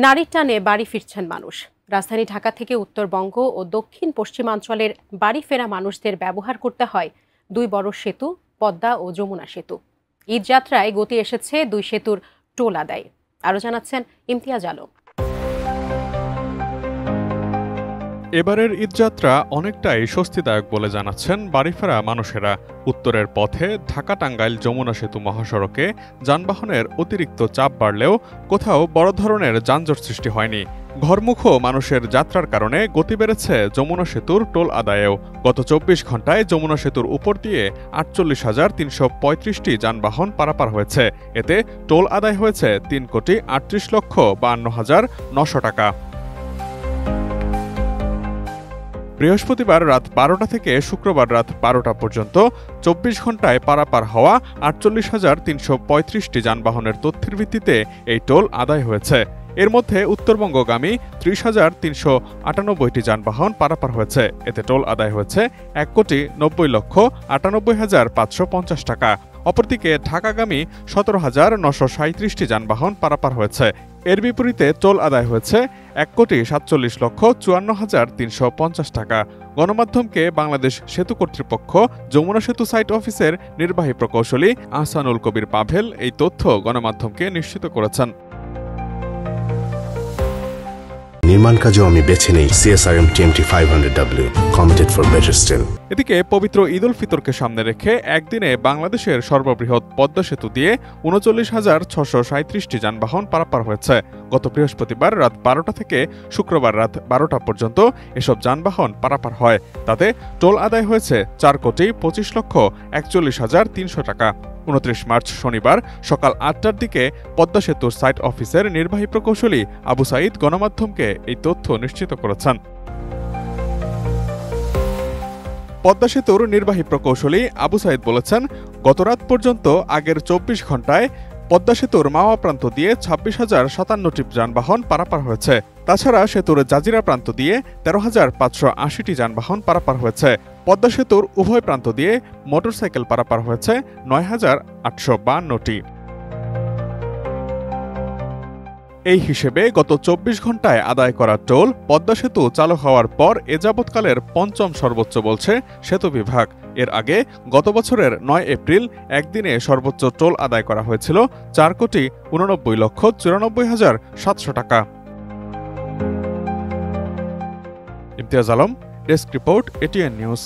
নারীর টানে বাড়ি ফিরছেন মানুষ। রাজধানী ঢাকা থেকে উত্তরবঙ্গ ও দক্ষিণ পশ্চিমাঞ্চলের বাড়ি ফেরা মানুষদের ব্যবহার করতে হয় দুই বড় সেতু, পদ্মা ও যমুনা সেতু। ঈদ যাত্রায় গতি এসেছে দুই সেতুর টোল আদায়ে। আরও জানাচ্ছেন ইমতিয়াজ আলম। এবারের ঈদযাত্রা অনেকটাই স্বস্তিদায়ক বলে জানাচ্ছেন বাড়ি ফেরা মানুষেরা। উত্তরের পথে ঢাকা টাঙ্গাইল যমুনা সেতু মহাসড়কে যানবাহনের অতিরিক্ত চাপ বাড়লেও কোথাও বড় ধরনের যানজট সৃষ্টি হয়নি। ঘরমুখ মানুষের যাত্রার কারণে গতি বেড়েছে যমুনা সেতুর টোল আদায়েও। গত 24 ঘন্টায় যমুনা সেতুর উপর দিয়ে 48,335টি যানবাহন পারাপার হয়েছে। এতে টোল আদায় হয়েছে 3,38,52,900 টাকা। বৃহস্পতিবার রাত 12টা থেকে শুক্রবার রাত 12টা পর্যন্ত 24 ঘন্টায় পারাপার হওয়া 48,335টি যানবাহনের তথ্যের ভিত্তিতে এই টোল আদায় হয়েছে। এর মধ্যে উত্তরবঙ্গগামী 30,398টি যানবাহন পারাপার হয়েছে। এতে টোল আদায় হয়েছে 1,90,98,550 টাকা। অপরদিকে ঢাকাগামী 17,937টি যানবাহন পারাপার হয়েছে। এর বিপরীতে টোল আদায় হয়েছে 1,47,54,350 টাকা। গণমাধ্যমকে বাংলাদেশ সেতু কর্তৃপক্ষ যমুনা সেতু সাইট অফিসের নির্বাহী প্রকৌশলী আহসানুল কবির পাভেল এই তথ্য গণমাধ্যমকে নিশ্চিত করেছেন। নির্মাণ কাজেও আমি বেছে নেই CSRM TMT 500W, committed for better still। এদিকে পবিত্র ঈদ উল ফিতরকে সামনে রেখে একদিনে বাংলাদেশের সর্ববৃহৎ পদ্মা সেতু দিয়ে 39,637টি যানবাহন পারাপার হয়েছে। গত বৃহস্পতিবার রাত 12টা থেকে শুক্রবার রাত 12টা পর্যন্ত এসব যানবাহন পারাপার হয়। তাতে টোল আদায় হয়েছে 4,25,41,300 টাকা। 29 মার্চ শনিবার সকাল 8টার দিকে পদ্মা সেতুর সাইট অফিসের নির্বাহী প্রকৌশলী আবু সাঈদ গণমাধ্যমকে এই তথ্য নিশ্চিত করেছেন। পদ্মা সেতুর নির্বাহী প্রকৌশলী আবু সাঈদ বলেছেন, গতরাত পর্যন্ত আগের 24 ঘন্টায় পদ্মা সেতুর মাওয়া প্রান্ত দিয়ে 26,057টি যানবাহন পারাপার হয়েছে। তাছাড়া সেতুর জাজিরা প্রান্ত দিয়ে 13,580টি যানবাহন পারাপার হয়েছে। পদ্মা সেতুর উভয় প্রান্ত দিয়ে মোটরসাইকেল পারাপার হয়েছে 9,852টি। এই হিসেবে গত 24 ঘন্টায় আদায় করা টোল পদ্মা সেতু চালু হওয়ার পর এ যাবৎকালের পঞ্চম সর্বোচ্চ বলছে সেতু বিভাগ। এর আগে গত বছরের 9 এপ্রিল একদিনে সর্বোচ্চ টোল আদায় করা হয়েছিল 4,89,94,700 টাকা। Imtiaz Alam, desk report, ATN news.